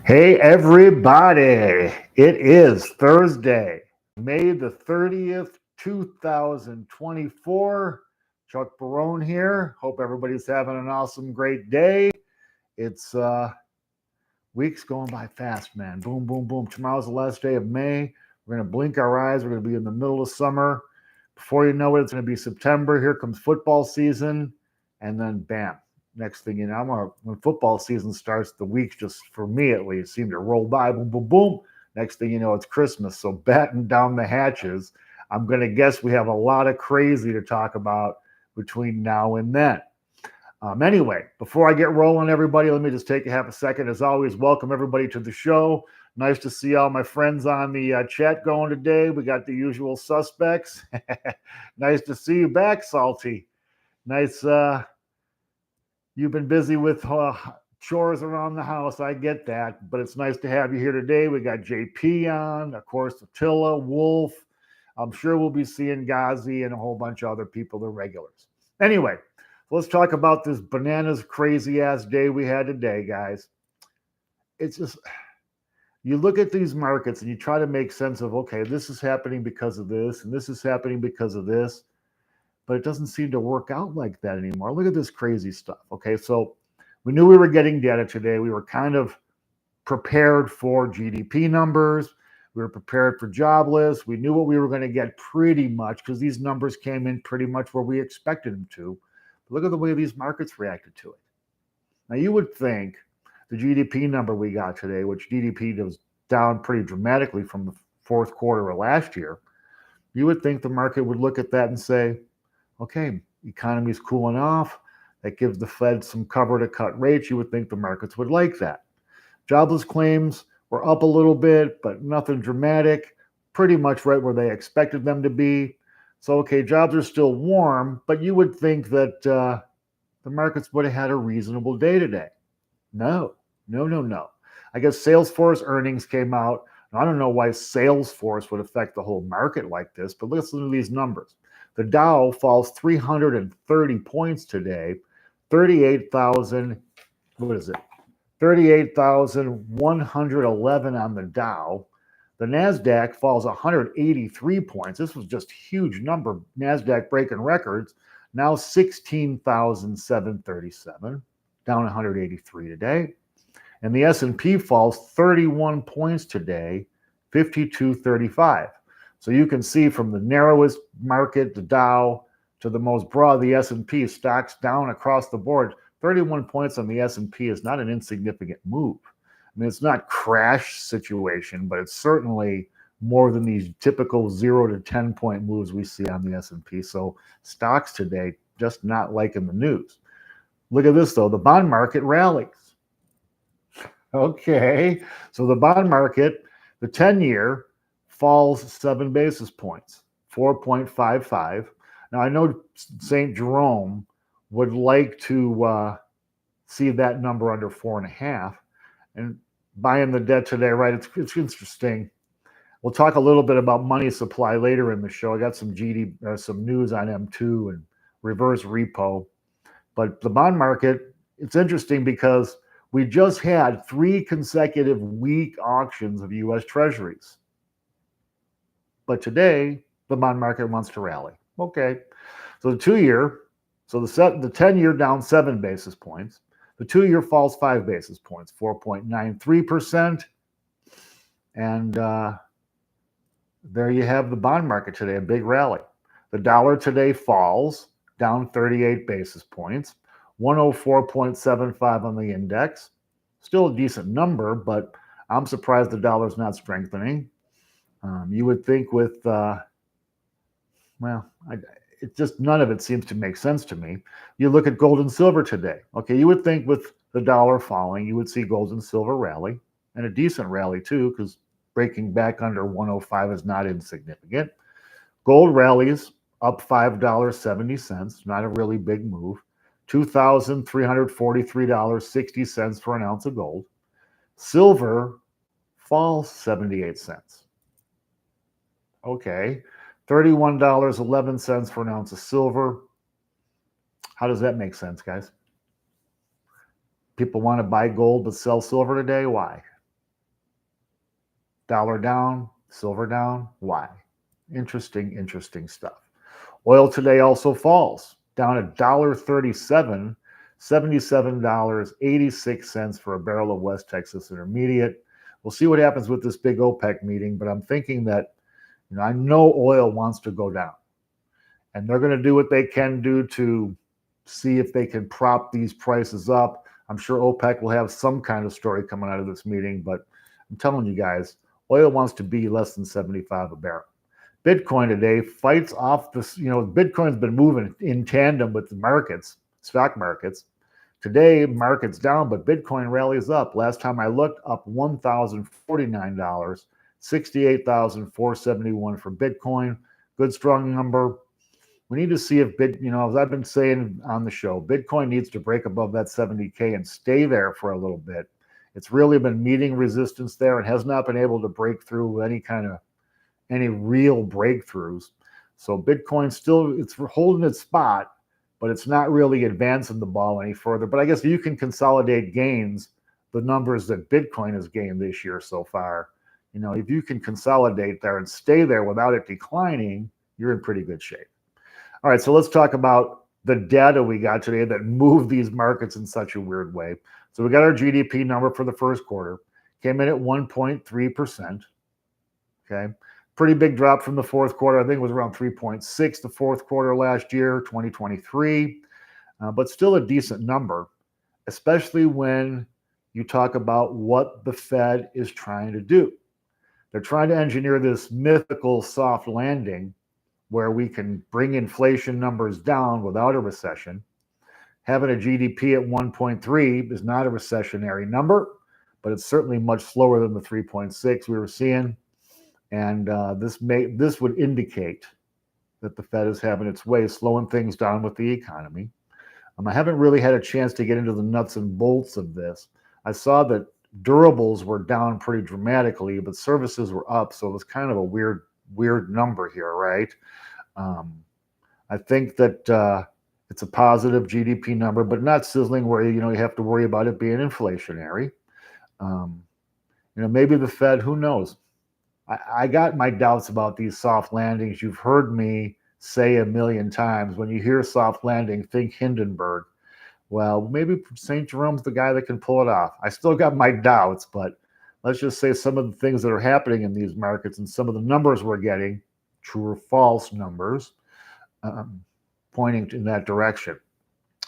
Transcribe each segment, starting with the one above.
Hey, everybody. It is Thursday, May the 30th, 2024. Chuck Barone here. Hope everybody's having an awesome, great day. It's weeks going by fast, man. Boom, boom, boom. Tomorrow's the last day of May. We're going to blink our eyes. We're going to be in the middle of summer. Before you know it, it's going to be September. Here comes football season. And then, bam, next thing you know, when football season starts, the weeks just, for me at least, seem to roll by. Boom, boom, boom. Next thing you know, it's Christmas. So batten down the hatches. I'm going to guess we have a lot of crazy to talk about between now and then. Anyway, before I get rolling, everybody, let me just take a half a second. As always, welcome everybody to the show. Nice to see all my friends on the chat going today. We got the usual suspects. Nice to see you back, Salty. Nice. You've been busy with chores around the house. I get that, but it's nice to have you here today. We got JP on, of course, Attila, Wolf. I'm sure we'll be seeing Ghazi and a whole bunch of other people, the regulars. Anyway, let's talk about this bananas crazy ass day we had today, guys. It's just, you look at these markets and you try to make sense of, okay, this is happening because of this, and this is happening because of this, but it doesn't seem to work out like that anymore. Look at this crazy stuff. Okay, so we knew we were getting data today. We were kind of prepared for GDP numbers. We were prepared for jobless. We knew what we were going to get pretty much because these numbers came in pretty much where we expected them to. But look at the way these markets reacted to it. Now, you would think the GDP number we got today, which GDP was down pretty dramatically from the fourth quarter of last year, you would think the market would look at that and say, okay, economy's cooling off. That gives the Fed some cover to cut rates. You would think the markets would like that. Jobless claims were up a little bit, but nothing dramatic. Pretty much right where they expected them to be. So, okay, jobs are still warm, but you would think that the markets would have had a reasonable day today. No. I guess Salesforce earnings came out. Now, I don't know why Salesforce would affect the whole market like this, but listen to these numbers. The Dow falls 330 points today, 38,000, what is it? 38,111 on the Dow. The NASDAQ falls 183 points. This was just a huge number. NASDAQ breaking records. Now 16,737, down 183 today. And the S&P falls 31 points today, 5235. So you can see from the narrowest market, the Dow, to the most broad, the S&P, stocks down across the board. 31 points on the S&P is not an insignificant move. I mean, it's not crash situation, but it's certainly more than these typical 0 to 10 point moves we see on the S&P. So stocks today just not liking the news. Look at this, though. The bond market rallies. Okay, so the bond market, the 10-year, falls 7 basis points, 4.55. Now, I know St. Jerome would like to see that number under 4.5. And buying the debt today, right, it's interesting. We'll talk a little bit about money supply later in the show. I got some some news on M2 and reverse repo. But the bond market, it's interesting because we just had 3 consecutive weak auctions of U.S. Treasuries. But today, the bond market wants to rally. Okay. So the 2-year, so the 10-year down 7 basis points. The 2-year falls 5 basis points, 4.93%. And there you have the bond market today, a big rally. The dollar today falls down 38 basis points, 104.75 on the index. Still a decent number, but I'm surprised the dollar's not strengthening. You would think with, it just none of it seems to make sense to me. You look at gold and silver today. Okay, you would think with the dollar falling, you would see gold and silver rally, and a decent rally too, because breaking back under 105 is not insignificant. Gold rallies up $5.70, not a really big move. $2,343.60 for an ounce of gold. Silver falls 78 cents. Okay, $31.11 for an ounce of silver. How does that make sense, guys? People want to buy gold but sell silver today? Why? Dollar down, silver down. Why? Interesting stuff. Oil today also falls down $1.37, $77.86 for a barrel of West Texas Intermediate. We'll see what happens with this big OPEC meeting, but I'm thinking that, I know oil wants to go down, and they're going to do what they can do to see if they can prop these prices up. I'm sure OPEC will have some kind of story coming out of this meeting, but I'm telling you guys, oil wants to be less than 75 a barrel. Bitcoin today fights off this, Bitcoin's been moving in tandem with the markets, stock markets. Today, market's down, but Bitcoin rallies up. Last time I looked, up $1,049, 68,471 for Bitcoin. Good, strong number. We need to see if as I've been saying on the show, Bitcoin needs to break above that 70K and stay there for a little bit. It's really been meeting resistance there and has not been able to break through any real breakthroughs. So Bitcoin still, it's holding its spot, but it's not really advancing the ball any further. But I guess you can consolidate gains, the numbers that Bitcoin has gained this year so far. If you can consolidate there and stay there without it declining, you're in pretty good shape. All right, so let's talk about the data we got today that moved these markets in such a weird way. So we got our GDP number for the first quarter, came in at 1.3%. Okay, pretty big drop from the fourth quarter. I think it was around 3.6 the fourth quarter last year, 2023, but still a decent number, especially when you talk about what the Fed is trying to do. They're trying to engineer this mythical soft landing where we can bring inflation numbers down without a recession. Having a GDP at 1.3 is not a recessionary number, but it's certainly much slower than the 3.6 we were seeing. And this would indicate that the Fed is having its way, slowing things down with the economy. I haven't really had a chance to get into the nuts and bolts of this. I saw that durables were down pretty dramatically, but services were up. So it was kind of a weird number here, right? I think that it's a positive GDP number, but not sizzling where you have to worry about it being inflationary. Maybe the Fed, who knows? I got my doubts about these soft landings. You've heard me say a million times, when you hear soft landing, think Hindenburg. Well, maybe St. Jerome's the guy that can pull it off. I still got my doubts, but let's just say some of the things that are happening in these markets and some of the numbers we're getting, true or false numbers, pointing in that direction.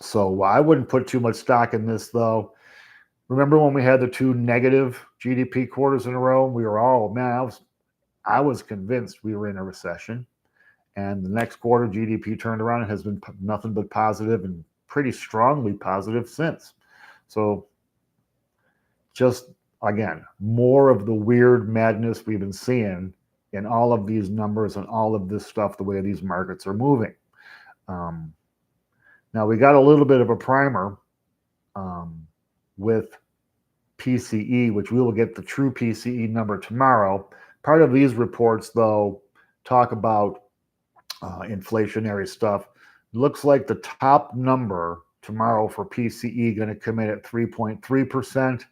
So I wouldn't put too much stock in this, though. Remember when we had the two negative GDP quarters in a row? We were all, man, I was convinced we were in a recession. And the next quarter, GDP turned around and has been nothing but positive and pretty strongly positive since. So just, again, more of the weird madness we've been seeing in all of these numbers and all of this stuff, the way these markets are moving. Now, we got a little bit of a primer with PCE, which we will get the true PCE number tomorrow. Part of these reports, though, talk about inflationary stuff. Looks like the top number tomorrow for PCE going to come in at 3.3%.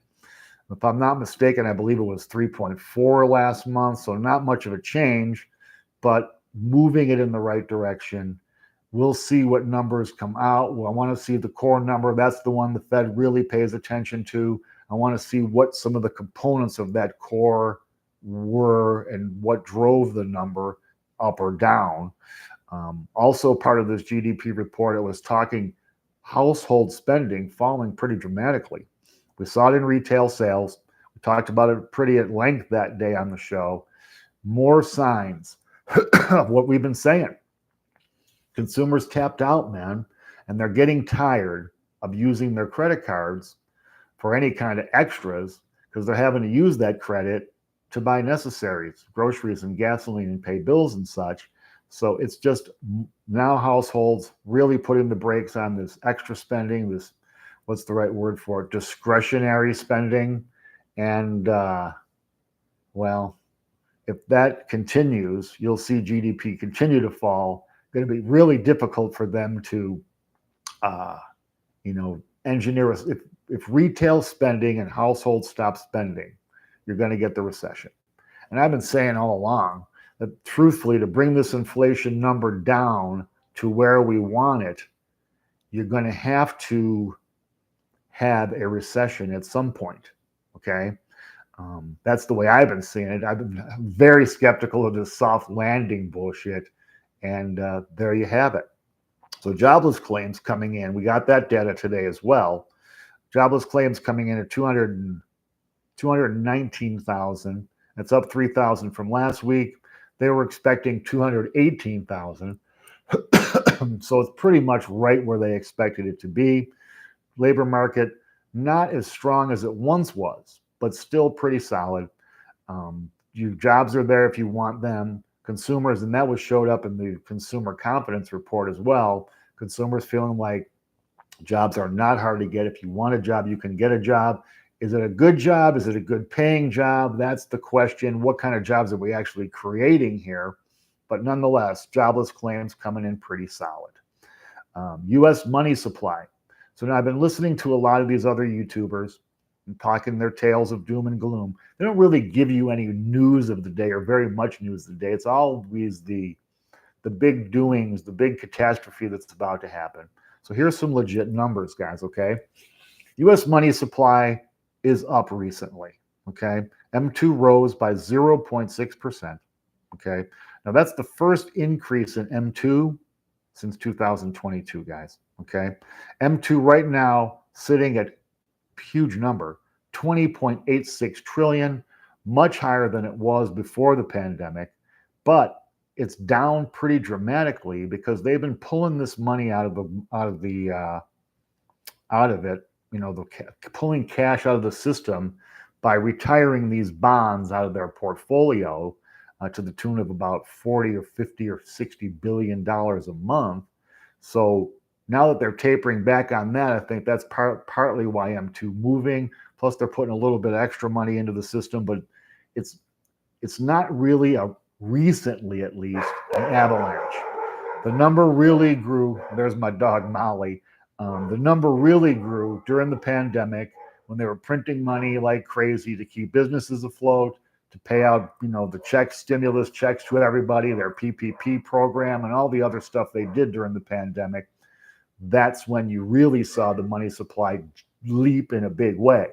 If I'm not mistaken, I believe it was 3.4 last month, so not much of a change, but moving it in the right direction. We'll see what numbers come out. Well, I want to see the core number. That's the one the Fed really pays attention to. I want to see what some of the components of that core were and what drove the number up or down. Also, part of this GDP report, it was talking household spending falling pretty dramatically. We saw it in retail sales. We talked about it pretty at length that day on the show. More signs of what we've been saying. Consumers tapped out, man, and they're getting tired of using their credit cards for any kind of extras because they're having to use that credit to buy necessaries, groceries and gasoline and pay bills and such. So it's just now households really putting the brakes on this extra spending, this, what's the right word for it, discretionary spending. And well, if that continues, you'll see GDP continue to fall. Going to be really difficult for them to, engineer. If retail spending and households stop spending, you're going to get the recession. And I've been saying all along that truthfully, to bring this inflation number down to where we want it, you're going to have to have a recession at some point. Okay. That's the way I've been seeing it. I've been very skeptical of this soft landing bullshit. And there you have it. So jobless claims coming in. We got that data today as well. Jobless claims coming in at 219,000. That's up 3,000 from last week. They were expecting 218,000. So it's pretty much right where they expected it to be. Labor market, not as strong as it once was, but still pretty solid. Your jobs are there if you want them. Consumers, and that was showed up in the consumer confidence report as well. Consumers feeling like jobs are not hard to get. If you want a job, you can get a job. Is it a good job? Is it a good paying job? That's the question. What kind of jobs are we actually creating here? But nonetheless, jobless claims coming in pretty solid. U.S. money supply. So now I've been listening to a lot of these other YouTubers and talking their tales of doom and gloom. They don't really give you any news of the day or very much news of the day. It's always the big doings, the big catastrophe that's about to happen. So here's some legit numbers, guys, okay? U.S. money supply is up recently, okay? M2 rose by 0.6%, okay? Now that's the first increase in M2 since 2022, guys, okay? M2 right now sitting at huge number, 20.86 trillion, much higher than it was before the pandemic, but it's down pretty dramatically because they've been pulling this money out of it, pulling cash out of the system by retiring these bonds out of their portfolio to the tune of about 40 or 50 or 60 billion dollars a month. So now that they're tapering back on that, I think that's partly why M2 moving. Plus, they're putting a little bit extra money into the system, but it's not really recently, at least, an avalanche. The number really grew. There's my dog Molly. The number really grew during the pandemic when they were printing money like crazy to keep businesses afloat, to pay out, the stimulus checks to everybody, their PPP program, and all the other stuff they did during the pandemic. That's when you really saw the money supply leap in a big way.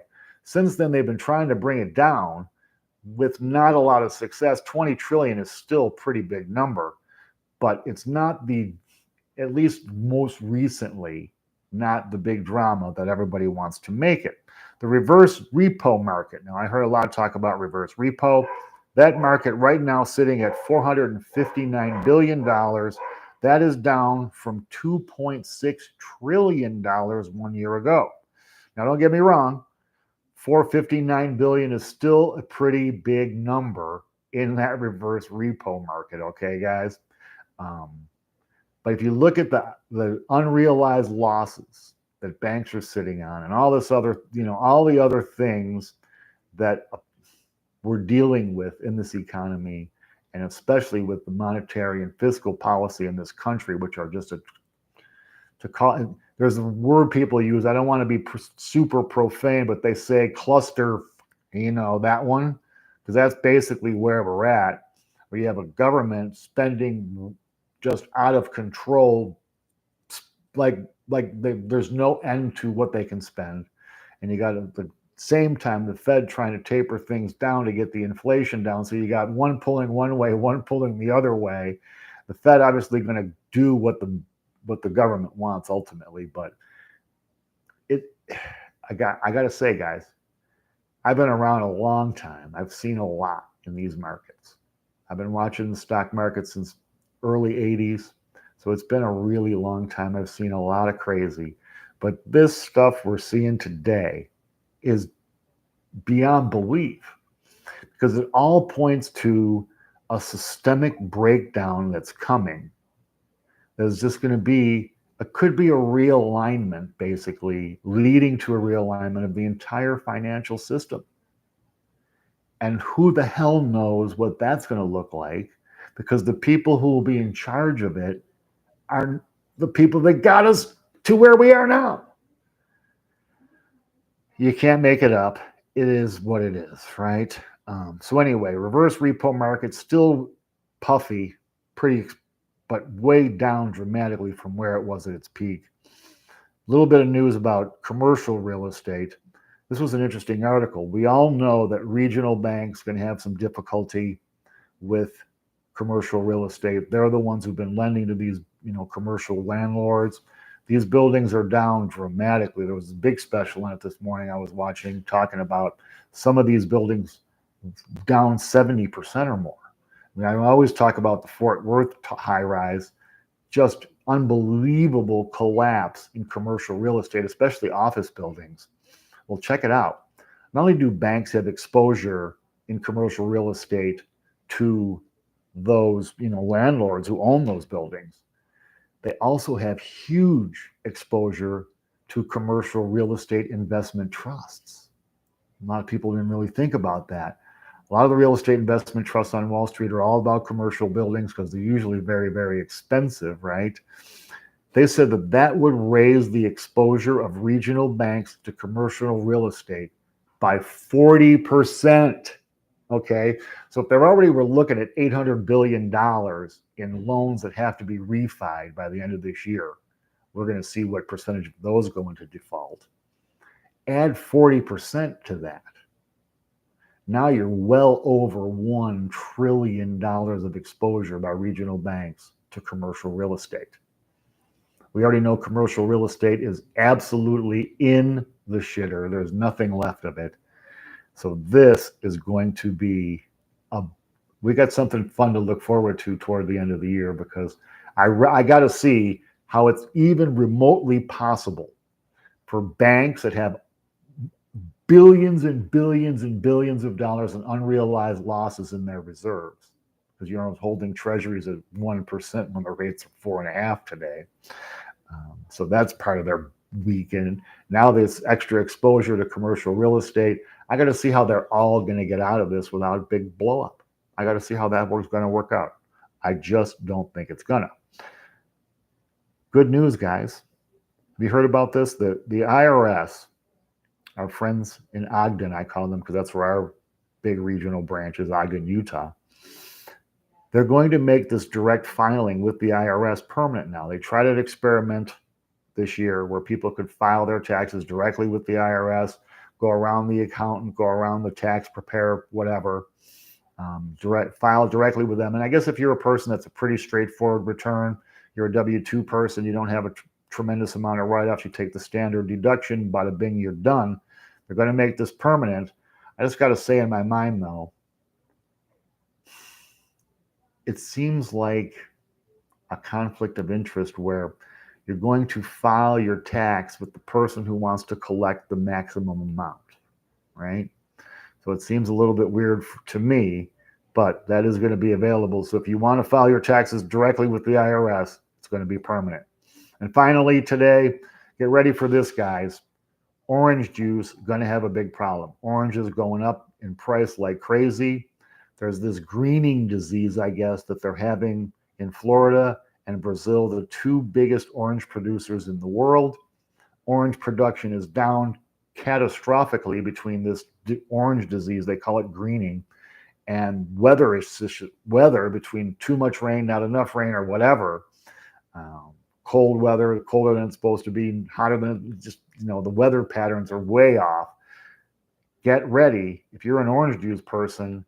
Since then, they've been trying to bring it down with not a lot of success. 20 trillion is still a pretty big number, but it's not at least most recently, not the big drama that everybody wants to make it. The reverse repo market. Now, I heard a lot of talk about reverse repo. That market right now sitting at $459 billion. That is down from $2.6 trillion 1 year ago. Now, don't get me wrong. $459 billion is still a pretty big number in that reverse repo market, okay, guys? But if you look at the unrealized losses that banks are sitting on and all this other, all the other things that we're dealing with in this economy, and especially with the monetary and fiscal policy in this country, which are just there's a word people use. I don't want to be super profane, but they say cluster, that one, because that's basically where we're at, where you have a government spending just out of control, there's no end to what they can spend. And you got at the same time the Fed trying to taper things down to get the inflation down. So you got one pulling one way, one pulling the other way. The Fed obviously going to do what the government wants ultimately, but I got to say, guys, I've been around a long time. I've seen a lot in these markets. I've been watching the stock market since early 80s. So it's been a really long time. I've seen a lot of crazy, but this stuff we're seeing today is beyond belief because it all points to a systemic breakdown that's coming. There's just going to be, it could be a realignment, basically, leading to a realignment of the entire financial system. And who the hell knows what that's going to look like, because the people who will be in charge of it are the people that got us to where we are now. You can't make it up. It is what it is, right? So anyway, reverse repo market still puffy, but way down dramatically from where it was at its peak. A little bit of news about commercial real estate. This was an interesting article. We all know that regional banks are going to have some difficulty with commercial real estate. They're the ones who've been lending to these, commercial landlords. These buildings are down dramatically. There was a big special on it this morning I was watching, talking about some of these buildings down 70% or more. I always talk about the Fort Worth high rise, just unbelievable collapse in commercial real estate, especially office buildings. Well, check it out. Not only do banks have exposure in commercial real estate to those, landlords who own those buildings, they also have huge exposure to commercial real estate investment trusts. A lot of people didn't really think about that. A lot of the real estate investment trusts on Wall Street are all about commercial buildings because they're usually very, very expensive, right? They said that would raise the exposure of regional banks to commercial real estate by 40%. Okay, so if they're already, we're looking at $800 billion in loans that have to be refied by the end of this year, we're going to see what percentage of those go into default. Add 40% to that. Now you're well over $1 trillion of exposure by regional banks to commercial real estate. We already know commercial real estate is absolutely in the shitter. There's nothing left of it. So this is going to be we got something fun to look forward to toward the end of the year, because I got to see how it's even remotely possible for banks that have billions and billions and billions of dollars in unrealized losses in their reserves, because you're holding treasuries at 1% when the rates are 4.5% today. So that's part of their weekend. Now this extra exposure to commercial real estate, I got to see how they're all going to get out of this without a big blow up. I got to see how that was going to work out. I just don't think it's gonna. Good news, guys. Have you heard about this? The IRS, our friends in Ogden, I call them because that's where our big regional branch is, Ogden, Utah. They're going to make this direct filing with the IRS permanent now. They tried an experiment this year where people could file their taxes directly with the IRS, go around the accountant, go around the tax preparer, whatever, file directly with them. And I guess if you're a person that's a pretty straightforward return, you're a W-2 person, you don't have a tremendous amount of write-offs, you take the standard deduction, bada bing, you're done. They're going to make this permanent. I just got to say in my mind, though, it seems like a conflict of interest where you're going to file your tax with the person who wants to collect the maximum amount, right? So it seems a little bit weird to me, but that is going to be available. So if you want to file your taxes directly with the IRS, it's going to be permanent. And finally today, get ready for this, guys. Orange juice going to have a big problem. Orange is going up in price like crazy. There's this greening disease, I guess, that they're having in Florida and Brazil, the two biggest orange producers in the world. Orange production is down catastrophically between this orange disease, they call it greening, and weather between too much rain, not enough rain, or whatever. Cold weather, colder than it's supposed to be, hotter than just, the weather patterns are way off. Get ready. If you're an orange juice person,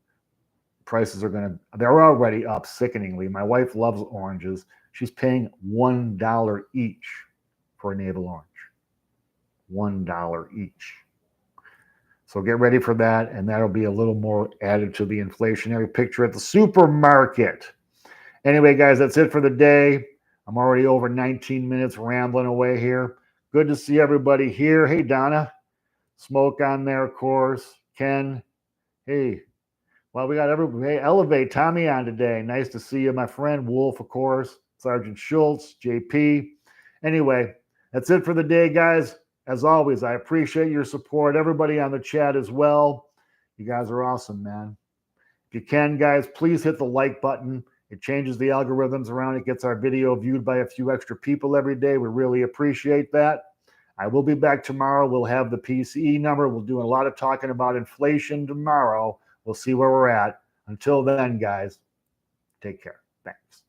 prices they're already up sickeningly. My wife loves oranges. She's paying $1 each for a navel orange. $1 each. So get ready for that, and that'll be a little more added to the inflationary picture at the supermarket. Anyway, guys, that's it for the day. I'm already over 19 minutes rambling away here. Good to see everybody here. Hey, Donna. Smoke on there, of course. Ken. Hey. Well, we got everybody. Hey, Elevate, Tommy on today. Nice to see you, my friend. Wolf, of course. Sergeant Schultz, JP. Anyway, that's it for the day, guys. As always, I appreciate your support. Everybody on the chat as well. You guys are awesome, man. If you can, guys, please hit the like button. It changes the algorithms around. It gets our video viewed by a few extra people every day. We really appreciate that. I will be back tomorrow. We'll have the PCE number. We'll do a lot of talking about inflation tomorrow. We'll see where we're at. Until then, guys, take care. Thanks.